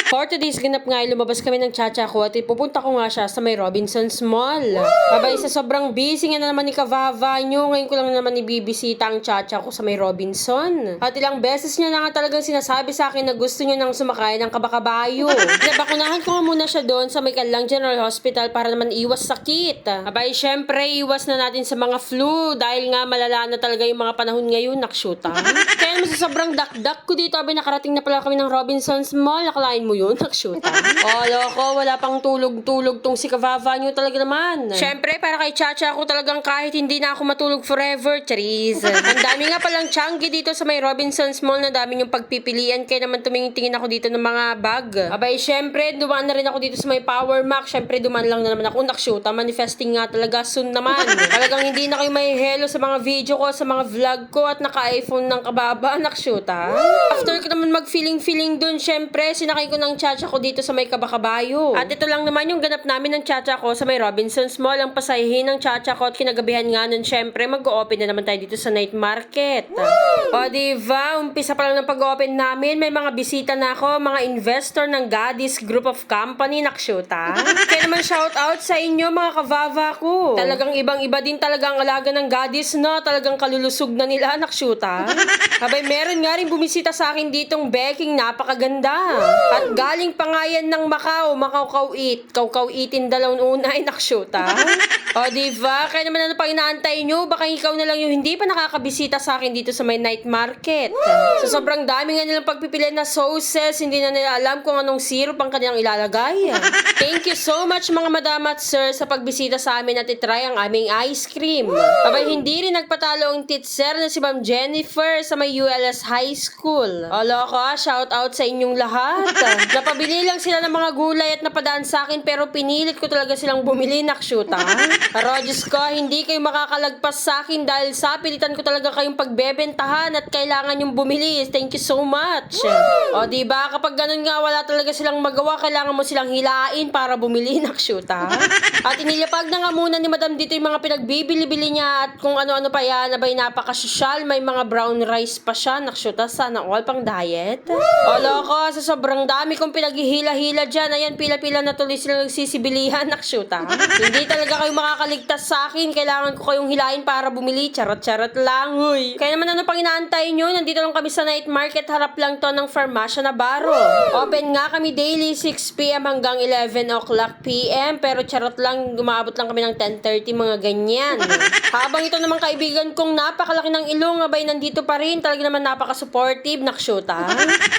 For today's ganap nga, lumabas kami ng chacha ko at ipupunta ko nga siya sa may Robinsons Mall. Abay, sa sobrang busy nga na naman ni Kavava nyo, ngayon ko lang naman ibibisita ang chacha ko sa may Robinson. At ilang beses niya na nga talagang sinasabi sa akin na gusto niya nang sumakay ng kabakabayo. Nabakunahan ko nga muna siya doon sa may Canlang General Hospital para naman iwas sakit. Abay, syempre, iwas na natin sa mga flu dahil nga malala na talaga yung mga panahon ngayon, nakshuta. Kaya naman sa sobrang dakdak ko dito, abay, nakarating na pala kami ng Robinsons Mall. Nakalain mo yun, nakshuta. Loko, wala pang tulog-tulog tong si Kavava nyo talaga naman. Syempre, para kay Chacha ako talagang kahit hindi na ako matulog forever, charis. Ang dami nga palang Changi dito sa may Robinsons Mall, na dami yung pagpipilian, kaya naman tumingin-tingin ako dito ng mga bag. Abay, syempre, dumaan na rin ako dito sa may Power Mac. Syempre, dumaan lang na naman ako, nakshuta. Manifesting nga talaga soon naman. Talagang hindi na kayo may hello sa mga video ko, sa mga vlog ko, at naka-iPhone ng kababa, nakshuta. After ko naman mag-feeling dun, syempre, sinakay ko ng chacha ko dito sa may Kabakabayo. At ito lang naman yung ganap namin ng chacha ko sa may Robinsons Mall. Ang pasahihin ng chacha ko at kinagabihan nga nun, syempre, mag-o-open na naman tayo dito sa night market. O, diba? Umpisa pa lang ng pag-open namin. May mga bisita na ako, mga investor ng Gadis Group of Company, nakshuta. Kaya naman shout out sa inyo, mga Kavava ko. Talagang ibang-iba din talaga ang alaga ng Gadis, no? Talagang kalulusog na nila, nakshuta. Abay, meron nga rin bumisita sa akin ditong Beking, napakaganda. At galing pa nga yan ng Macau, Macau-Kauit. Kau-Kauitin dalawang unay, nakshuta. O, diba? Kaya naman ano pang inaantay nyo? Baka ikaw na lang yung hindi pa nakakabisita sa akin dito sa may night market. So, sobrang dami nga nilang pagpipili na sauces, hindi na nila alam kung anong syrup ang kanilang ilalagay. Thank you so much mga madam at sir sa pagbisita sa amin at itry ang aming ice cream. Abay, hindi rin nagpatalo ang teacher na si Ma'am Jennifer sa may ULS High School. O, loko, shout out sa inyong lahat. Napabili lang sila ng mga gulay at napadaan sa akin, pero pinilit ko talaga silang bumili, nakshuta. Rogers ko, hindi kayo makakalagpas sa akin dahil sa pilitan ko talaga kayong pagbebentahan at kailangan yung bumili. Thank you so much. O, diba? Kapag ganun nga, wala talaga silang magawa, kailangan mo silang hilain para bumili, nakshuta. At inilapag na nga muna ni madam dito yung mga pinagbibili-bili niya at kung ano-ano pa yan. Abay, napakasosyal. May mga brown rice pa siya, nakshuta. Sana all pang diet. O, loko, sa sobrang dami kong pinaghihila-hila dyan. Ayan, pila-pila na tuloy silang nagsisibilihan, nakshuta. Hindi talaga kayo makakaligtas sa akin. Kailangan ko kayong hilain para bumili. Charot-charot lang, huy. Kaya naman ano pang inaantay nyo? Nandito lang kami sa night market. Harap lang to ng Farmacia Navarro. Open nga kami daily 6 p.m. hanggang 11 o'clock p.m. Pero charot lang, gumaabot lang kami ng 10:30, mga ganyan. Habang ito naman kaibigan kong napakalaki ng ilong, abay, nandito pa rin. Talaga naman napaka-supportive, nakshuta.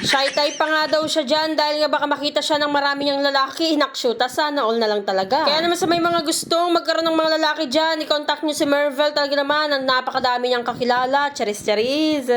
Shy type pa nga daw siya dyan dahil nga baka makita siya ng marami niyang lalaki, nakshuta. Sana all na lang talaga. Kaya naman sa may mga gustong magkaroon ng mga lalaki dyan, i-contact niyo si Mervel. Talaga naman, ang napakadami niyang kakilala. Charis-charis.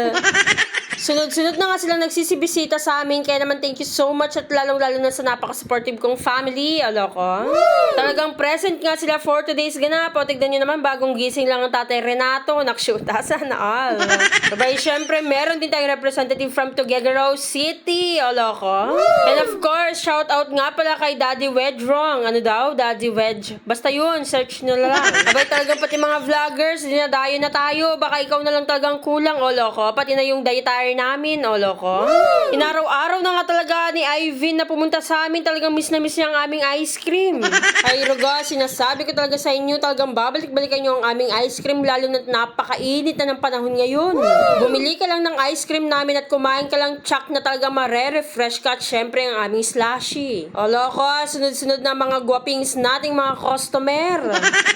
Sunod-sunod na nga silang nagsisibisita sa amin, kaya naman thank you so much at lalong-lalo na sa napaka-supportive kong family. Aloko. Talagang present nga sila for today's ganap. O, tignan nyo naman, bagong gising lang ang tatay Renato. Nakshuta, sana all. Sabay, syempre, meron din tayong representative from Tuguegarao City. Aloko. And of course, shout out nga pala kay Daddy Wedrong. Ano daw? Daddy Wedge. Basta yun, search nyo lang. Abay, talagang pati mga vloggers, dinadayo na tayo. Baka ikaw na lang talagang kulang. Aloko. Pati na yung dietary namin, loko. Inaraw-araw na nga talaga ni Ivan na pumunta sa amin. Talagang miss na miss niya ang aming ice cream. Ay, Roga, sinasabi ko talaga sa inyo, talagang babalik-balikan nyo ang aming ice cream, lalo na napakainit na ng panahon ngayon. Bumili ka lang ng ice cream namin at kumain ka lang, tsak na talaga mare-refresh ka, at syempre ang aming slushy. Loko, sunod-sunod na mga guwapings nating mga customer.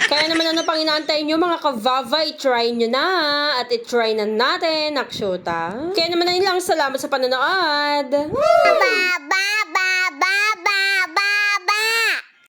Kaya naman ano pang inaantay nyo, mga Kavava, i-try nyo na at i-try na natin, nakshuta. Kaya naman na lang, salamat sa panonood. Bye-bye!